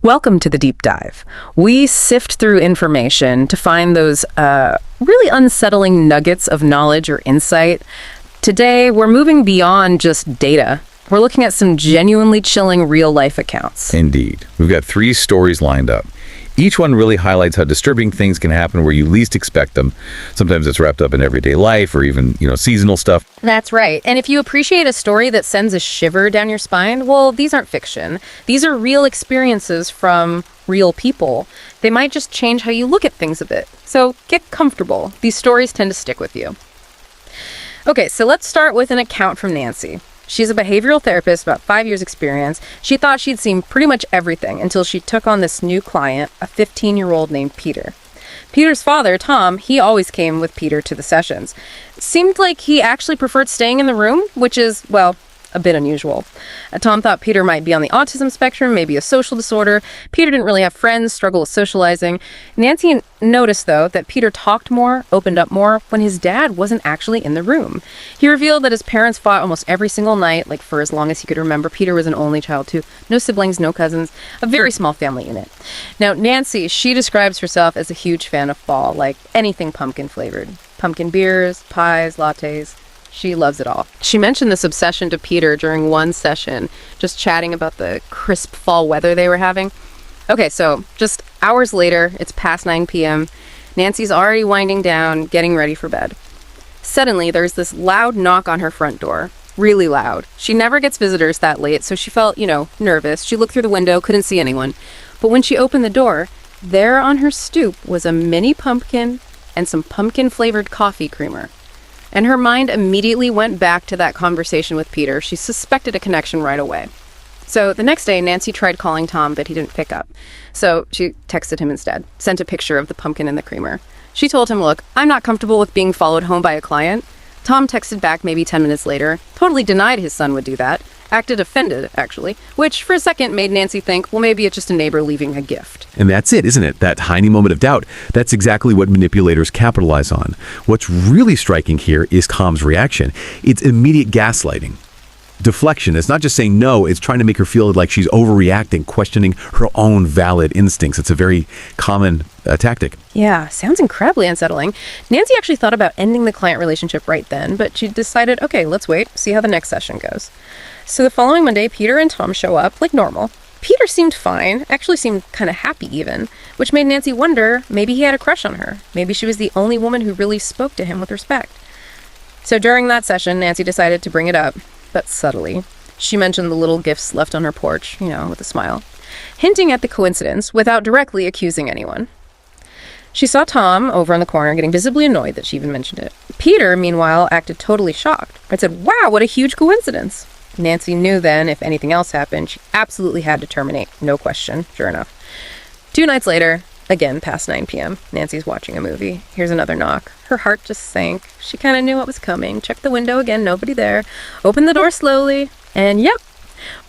Welcome to the deep dive. We sift through information to find those really unsettling nuggets of knowledge or insight. Today, we're moving beyond just data. We're looking at some genuinely chilling real-life accounts. Indeed. We've got 3 stories lined up. Each one really highlights how disturbing things can happen where you least expect them. Sometimes it's wrapped up in everyday life or even, seasonal stuff. That's right. And if you appreciate a story that sends a shiver down your spine, well, these aren't fiction. These are real experiences from real people. They might just change how you look at things a bit. So get comfortable. These stories tend to stick with you. Okay, so let's start with an account from Nancy. She's a behavioral therapist, about 5 years experience. She thought she'd seen pretty much everything until she took on this new client, a 15-year-old named Peter. Peter's father, Tom, he always came with Peter to the sessions. Seemed like he actually preferred staying in the room, which is, well, a bit unusual. Tom thought Peter might be on the autism spectrum, maybe a social disorder. Peter didn't really have friends, struggled with socializing. Nancy noticed, though, that Peter talked more, opened up more, when his dad wasn't actually in the room. He revealed that his parents fought almost every single night, like for as long as he could remember. Peter was an only child, too. No siblings, no cousins. A very small family unit. Now, Nancy, she describes herself as a huge fan of fall, like anything pumpkin-flavored. Pumpkin beers, pies, lattes. She loves it all. She mentioned this obsession to Peter during one session, just chatting about the crisp fall weather they were having. Okay, so just hours later, it's past 9 p.m. Nancy's already winding down, getting ready for bed. Suddenly, there's this loud knock on her front door. Really loud. She never gets visitors that late, so she felt, nervous. She looked through the window, couldn't see anyone. But when she opened the door, there on her stoop was a mini pumpkin and some pumpkin-flavored coffee creamer. And her mind immediately went back to that conversation with Peter. She suspected a connection right away. So the next day, Nancy tried calling Tom, but he didn't pick up. So she texted him instead, sent a picture of the pumpkin and the creamer. She told him, look, I'm not comfortable with being followed home by a client. Tom texted back maybe 10 minutes later, totally denied his son would do that, acted offended, actually, which for a second made Nancy think, well, maybe it's just a neighbor leaving a gift. And that's it, isn't it? That tiny moment of doubt. That's exactly what manipulators capitalize on. What's really striking here is Tom's reaction. It's immediate gaslighting. Deflection. It's not just saying no, it's trying to make her feel like she's overreacting, questioning her own valid instincts. It's a very common tactic. Yeah, sounds incredibly unsettling. Nancy actually thought about ending the client relationship right then, but she decided, okay, let's wait, see how the next session goes. So the following Monday, Peter and Tom show up like normal. Peter seemed fine, actually seemed kind of happy even, which made Nancy wonder, maybe he had a crush on her. Maybe she was the only woman who really spoke to him with respect. So during that session, Nancy decided to bring it up, but subtly. She mentioned the little gifts left on her porch, with a smile, hinting at the coincidence without directly accusing anyone. She saw Tom over in the corner getting visibly annoyed that she even mentioned it. Peter, meanwhile, acted totally shocked and said, wow, what a huge coincidence. Nancy knew then, if anything else happened, she absolutely had to terminate. No question, sure enough. 2 nights later, again past 9 p.m., Nancy's watching a movie. Here's another knock. Her heart just sank. She kind of knew what was coming. Checked the window again, nobody there. Opened the door slowly, and yep,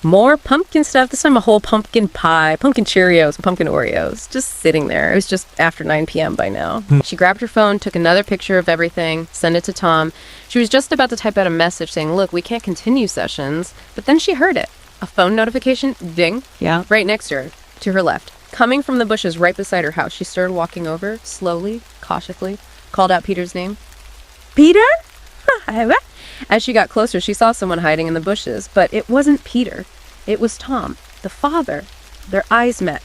more pumpkin stuff. This time a whole pumpkin pie, pumpkin Cheerios, and pumpkin Oreos, just sitting there. It was just after 9 p.m. by now. She grabbed her phone, took another picture of everything, sent it to Tom. She was just about to type out a message saying, look, we can't continue sessions, but then she heard it. A phone notification, ding, right next to her left. Coming from the bushes right beside her house, she started walking over, slowly, cautiously, called out Peter's name. Peter? As she got closer, she saw someone hiding in the bushes, but it wasn't Peter. It was Tom, the father. Their eyes met,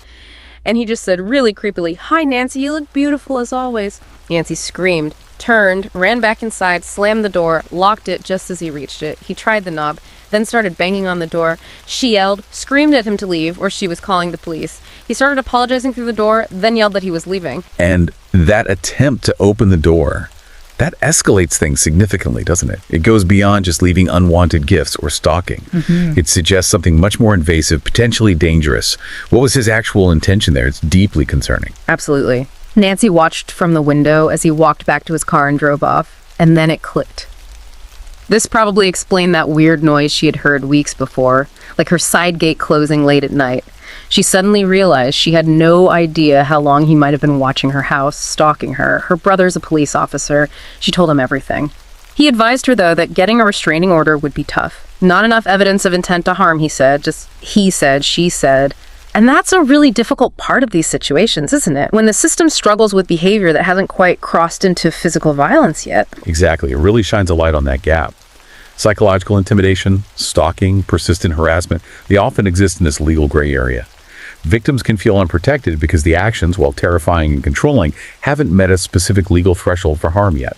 and he just said really creepily, hi, Nancy, you look beautiful as always. Nancy screamed, turned, ran back inside, slammed the door, locked it just as he reached it. He tried the knob, then started banging on the door. She yelled, screamed at him to leave, or she was calling the police. He started apologizing through the door, then yelled that he was leaving. And that attempt to open the door, that escalates things significantly, doesn't it? It goes beyond just leaving unwanted gifts or stalking. It suggests something much more invasive, potentially dangerous. What was his actual intention there? It's deeply concerning. Absolutely. Nancy watched from the window as he walked back to his car and drove off, and then it clicked. This probably explained that weird noise she had heard weeks before, like her side gate closing late at night. She suddenly realized she had no idea how long he might have been watching her house, stalking her. Her brother's a police officer. She told him everything. He advised her, though, that getting a restraining order would be tough. Not enough evidence of intent to harm, he said. Just he said, she said. And that's a really difficult part of these situations, isn't it? When the system struggles with behavior that hasn't quite crossed into physical violence yet. Exactly. It really shines a light on that gap. Psychological intimidation, stalking, persistent harassment, they often exist in this legal gray area. Victims can feel unprotected because the actions, while terrifying and controlling, haven't met a specific legal threshold for harm yet.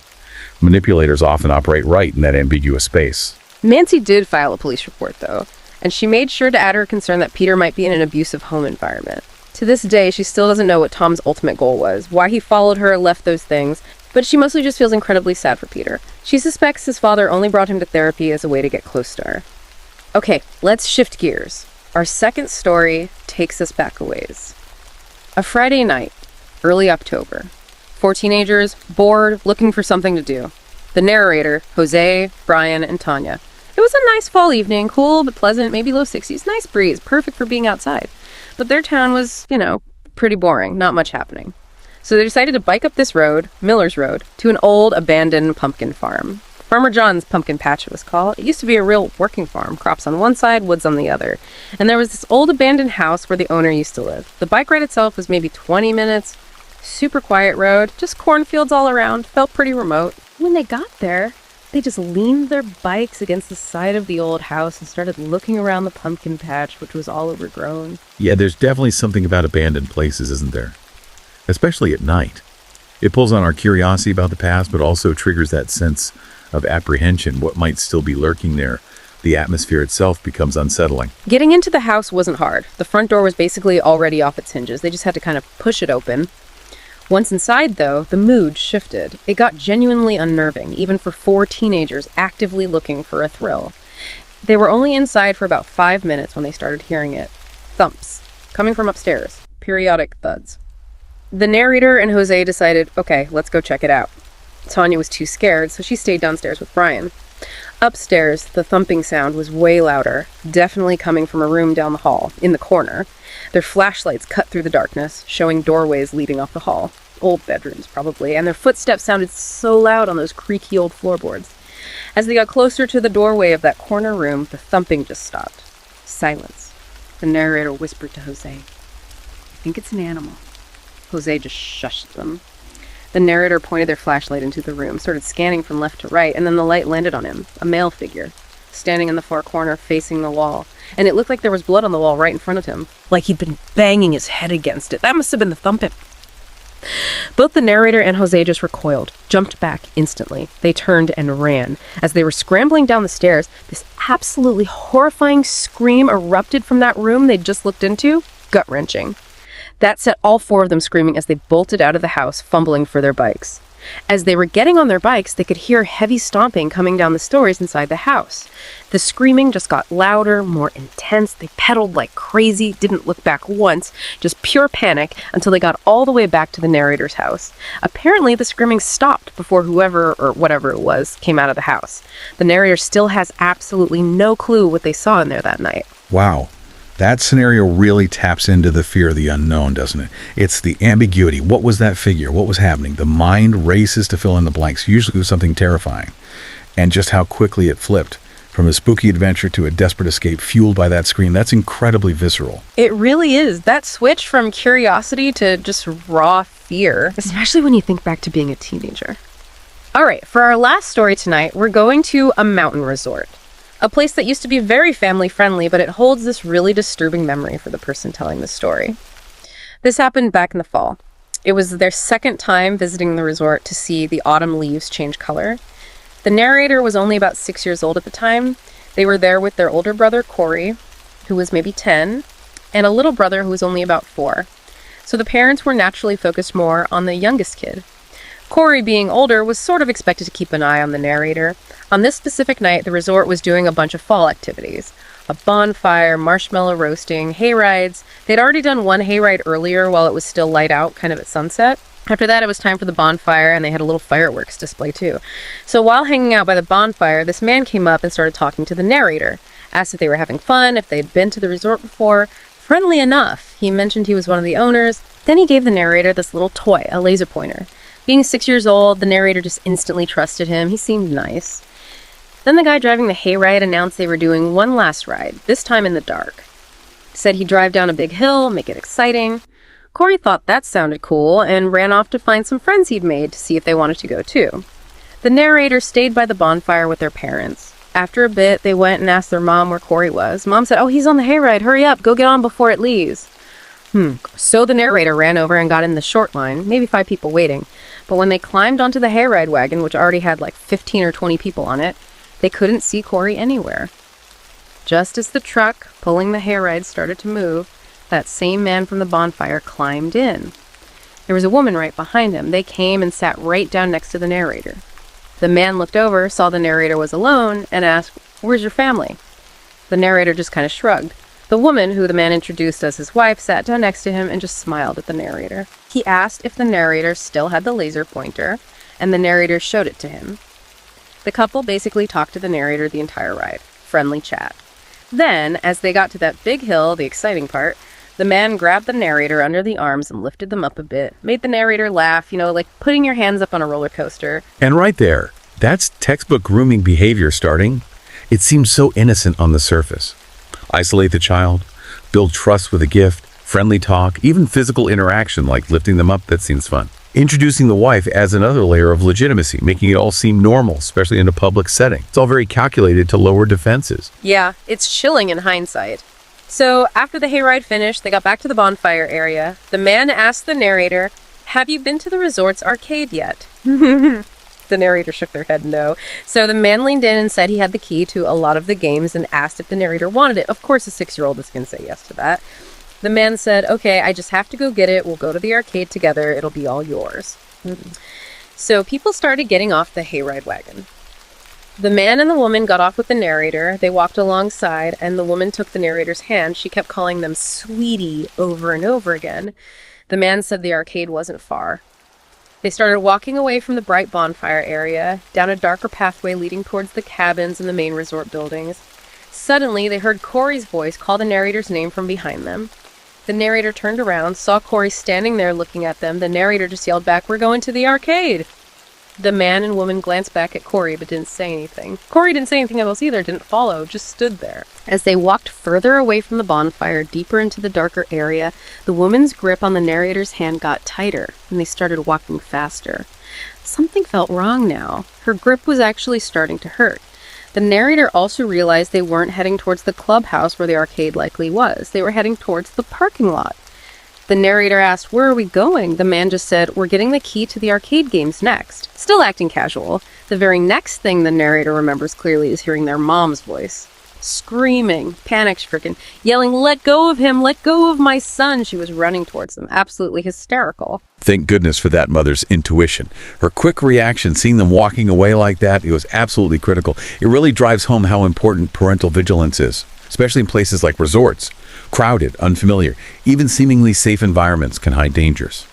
Manipulators often operate right in that ambiguous space. Nancy did file a police report, though, and she made sure to add her concern that Peter might be in an abusive home environment. To this day, she still doesn't know what Tom's ultimate goal was, why he followed her, left those things, but she mostly just feels incredibly sad for Peter. She suspects his father only brought him to therapy as a way to get close to her. Okay, let's shift gears. Our second story takes us back a ways. A Friday night, early October. 4 teenagers, bored, looking for something to do. The narrator, Jose, Brian, and Tanya. It was a nice fall evening, cool but pleasant, maybe low 60s, nice breeze, perfect for being outside. But their town was, pretty boring, not much happening. So they decided to bike up this road, Miller's Road, to an old abandoned pumpkin farm. Farmer John's pumpkin patch, it was called. It used to be a real working farm, crops on one side, woods on the other. And there was this old abandoned house where the owner used to live. The bike ride itself was maybe 20 minutes, super quiet road, just cornfields all around, felt pretty remote. When they got there, they just leaned their bikes against the side of the old house and started looking around the pumpkin patch, which was all overgrown. Yeah, there's definitely something about abandoned places, isn't there? Especially at night. It pulls on our curiosity about the past, but also triggers that sense of apprehension, what might still be lurking there. The atmosphere itself becomes unsettling. Getting into the house wasn't hard. The front door was basically already off its hinges. They just had to kind of push it open. Once inside, though, the mood shifted. It got genuinely unnerving, even for 4 teenagers actively looking for a thrill. They were only inside for about 5 minutes when they started hearing it. Thumps, coming from upstairs. Periodic thuds. The narrator and Jose decided, okay, let's go check it out. Tanya was too scared, so she stayed downstairs with Brian. Upstairs, the thumping sound was way louder, definitely coming from a room down the hall, in the corner. Their flashlights cut through the darkness, showing doorways leading off the hall. Old bedrooms, probably, and their footsteps sounded so loud on those creaky old floorboards. As they got closer to the doorway of that corner room, the thumping just stopped. Silence. The narrator whispered to Jose, "I think it's an animal." Jose just shushed them. The narrator pointed their flashlight into the room, started scanning from left to right, and then the light landed on him, a male figure, standing in the far corner facing the wall. And it looked like there was blood on the wall right in front of him, like he'd been banging his head against it. That must have been the thumping. Both the narrator and Jose just recoiled, jumped back instantly. They turned and ran. As they were scrambling down the stairs, this absolutely horrifying scream erupted from that room they'd just looked into, gut-wrenching. That set all 4 of them screaming as they bolted out of the house, fumbling for their bikes. As they were getting on their bikes, they could hear heavy stomping coming down the stories inside the house. The screaming just got louder, more intense. They pedaled like crazy, didn't look back once, just pure panic until they got all the way back to the narrator's house. Apparently, the screaming stopped before whoever or whatever it was came out of the house. The narrator still has absolutely no clue what they saw in there that night. Wow. That scenario really taps into the fear of the unknown, doesn't it? It's the ambiguity. What was that figure? What was happening? The mind races to fill in the blanks, usually with something terrifying. And just how quickly it flipped from a spooky adventure to a desperate escape fueled by that scream. That's incredibly visceral. It really is. That switch from curiosity to just raw fear, especially when you think back to being a teenager. All right, for our last story tonight, we're going to a mountain resort. A place that used to be very family-friendly, but it holds this really disturbing memory for the person telling the story. This happened back in the fall. It was their second time visiting the resort to see the autumn leaves change color. The narrator was only about 6 years old at the time. They were there with their older brother, Corey, who was maybe 10, and a little brother who was only about 4. So the parents were naturally focused more on the youngest kid. Corey, being older, was sort of expected to keep an eye on the narrator. On this specific night, the resort was doing a bunch of fall activities. A bonfire, marshmallow roasting, hay rides. They'd already done one hayride earlier while it was still light out, kind of at sunset. After that, it was time for the bonfire, and they had a little fireworks display too. So while hanging out by the bonfire, this man came up and started talking to the narrator. Asked if they were having fun, if they'd been to the resort before. Friendly enough, he mentioned he was one of the owners. Then he gave the narrator this little toy, a laser pointer. Being 6 years old, the narrator just instantly trusted him. He seemed nice. Then the guy driving the hayride announced they were doing one last ride, this time in the dark. Said he'd drive down a big hill, make it exciting. Corey thought that sounded cool and ran off to find some friends he'd made to see if they wanted to go too. The narrator stayed by the bonfire with their parents. After a bit, they went and asked their mom where Corey was. Mom said, "Oh, he's on the hayride. Hurry up. Go get on before it leaves." So the narrator ran over and got in the short line, maybe 5 people waiting. But when they climbed onto the hayride wagon, which already had like 15 or 20 people on it, they couldn't see Corey anywhere. Just as the truck pulling the hayride started to move, that same man from the bonfire climbed in. There was a woman right behind him. They came and sat right down next to the narrator. The man looked over, saw the narrator was alone, and asked, "Where's your family?" The narrator just kind of shrugged. The woman, who the man introduced as his wife, sat down next to him and just smiled at the narrator. He asked if the narrator still had the laser pointer, and the narrator showed it to him. The couple basically talked to the narrator the entire ride. Friendly chat. Then, as they got to that big hill, the exciting part, the man grabbed the narrator under the arms and lifted them up a bit. Made the narrator laugh, like putting your hands up on a roller coaster. And right there, that's textbook grooming behavior starting. It seems so innocent on the surface. Isolate the child, build trust with a gift, friendly talk, even physical interaction like lifting them up, that seems fun. Introducing the wife adds another layer of legitimacy, making it all seem normal, especially in a public setting. It's all very calculated to lower defenses. Yeah, it's chilling in hindsight. So after the hayride finished, they got back to the bonfire area. The man asked the narrator, "Have you been to the resort's arcade yet?" The narrator shook their head no. So the man leaned in and said he had the key to a lot of the games and asked if the narrator wanted it. Of course, a 6-year-old is going to say yes to that. The man said, "Okay, I just have to go get it. We'll go to the arcade together. It'll be all yours." So people started getting off the hayride wagon. The man and the woman got off with the narrator. They walked alongside, and the woman took the narrator's hand. She kept calling them sweetie over and over again. The man said the arcade wasn't far. They started walking away from the bright bonfire area, down a darker pathway leading towards the cabins and the main resort buildings. Suddenly, they heard Corey's voice call the narrator's name from behind them. The narrator turned around, saw Corey standing there looking at them. The narrator just yelled back, "We're going to the arcade!" The man and woman glanced back at Corey but didn't say anything. Corey didn't say anything else either, didn't follow, just stood there. As they walked further away from the bonfire, deeper into the darker area, the woman's grip on the narrator's hand got tighter, and they started walking faster. Something felt wrong now. Her grip was actually starting to hurt. The narrator also realized they weren't heading towards the clubhouse where the arcade likely was. They were heading towards the parking lot. The narrator asked, "Where are we going?" The man just said, "We're getting the key to the arcade games next." Still acting casual. The very next thing the narrator remembers clearly is hearing their mom's voice. Screaming, panic-stricken, yelling, "Let go of him! Let go of my son!" She was running towards them, absolutely hysterical. Thank goodness for that mother's intuition. Her quick reaction, seeing them walking away like that, it was absolutely critical. It really drives home how important parental vigilance is, especially in places like resorts. Crowded, unfamiliar, even seemingly safe environments can hide dangers.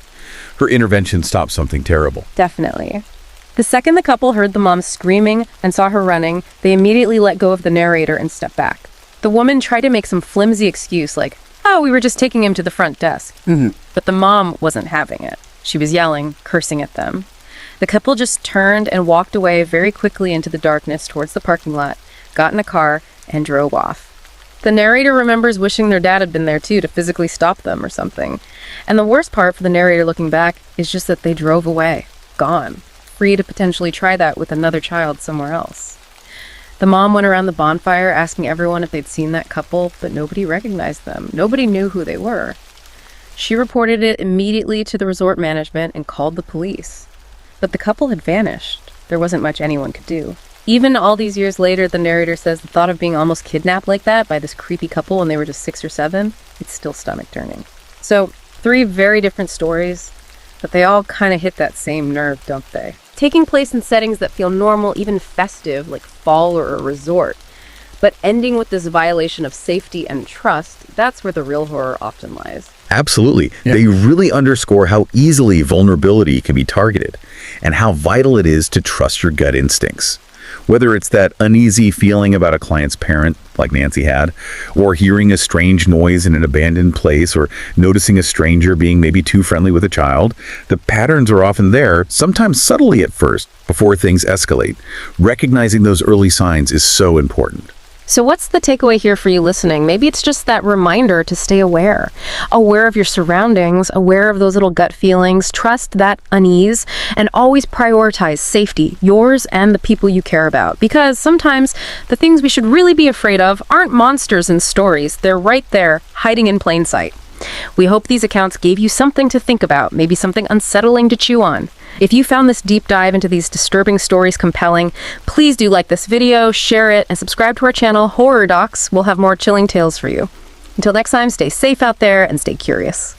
Her intervention stopped something terrible. Definitely. The second the couple heard the mom screaming and saw her running, they immediately let go of the narrator and stepped back. The woman tried to make some flimsy excuse like, "Oh, we were just taking him to the front desk." But the mom wasn't having it. She was yelling, cursing at them. The couple just turned and walked away very quickly into the darkness towards the parking lot, got in a car, and drove off. The narrator remembers wishing their dad had been there too to physically stop them or something. And the worst part for the narrator looking back is just that they drove away, gone, free to potentially try that with another child somewhere else. The mom went around the bonfire asking everyone if they'd seen that couple, but nobody recognized them. Nobody knew who they were. She reported it immediately to the resort management and called the police. But the couple had vanished. There wasn't much anyone could do. Even all these years later, the narrator says the thought of being almost kidnapped like that by this creepy couple when they were just 6 or 7, it's still stomach-turning. So, 3 very different stories, but they all kind of hit that same nerve, don't they? Taking place in settings that feel normal, even festive, like fall or a resort, but ending with this violation of safety and trust, that's where the real horror often lies. Absolutely. Yeah. They really underscore how easily vulnerability can be targeted and how vital it is to trust your gut instincts. Whether it's that uneasy feeling about a client's parent, like Nancy had, or hearing a strange noise in an abandoned place, or noticing a stranger being maybe too friendly with a child, the patterns are often there, sometimes subtly at first, before things escalate. Recognizing those early signs is so important. So what's the takeaway here for you listening? Maybe it's just that reminder to stay aware. Aware of your surroundings, aware of those little gut feelings, trust that unease, and always prioritize safety, yours and the people you care about. Because sometimes the things we should really be afraid of aren't monsters in stories. They're right there, hiding in plain sight. We hope these accounts gave you something to think about, maybe something unsettling to chew on. If you found this deep dive into these disturbing stories compelling, please do like this video, share it, and subscribe to our channel, Horror Docs. We'll have more chilling tales for you. Until next time, stay safe out there and stay curious.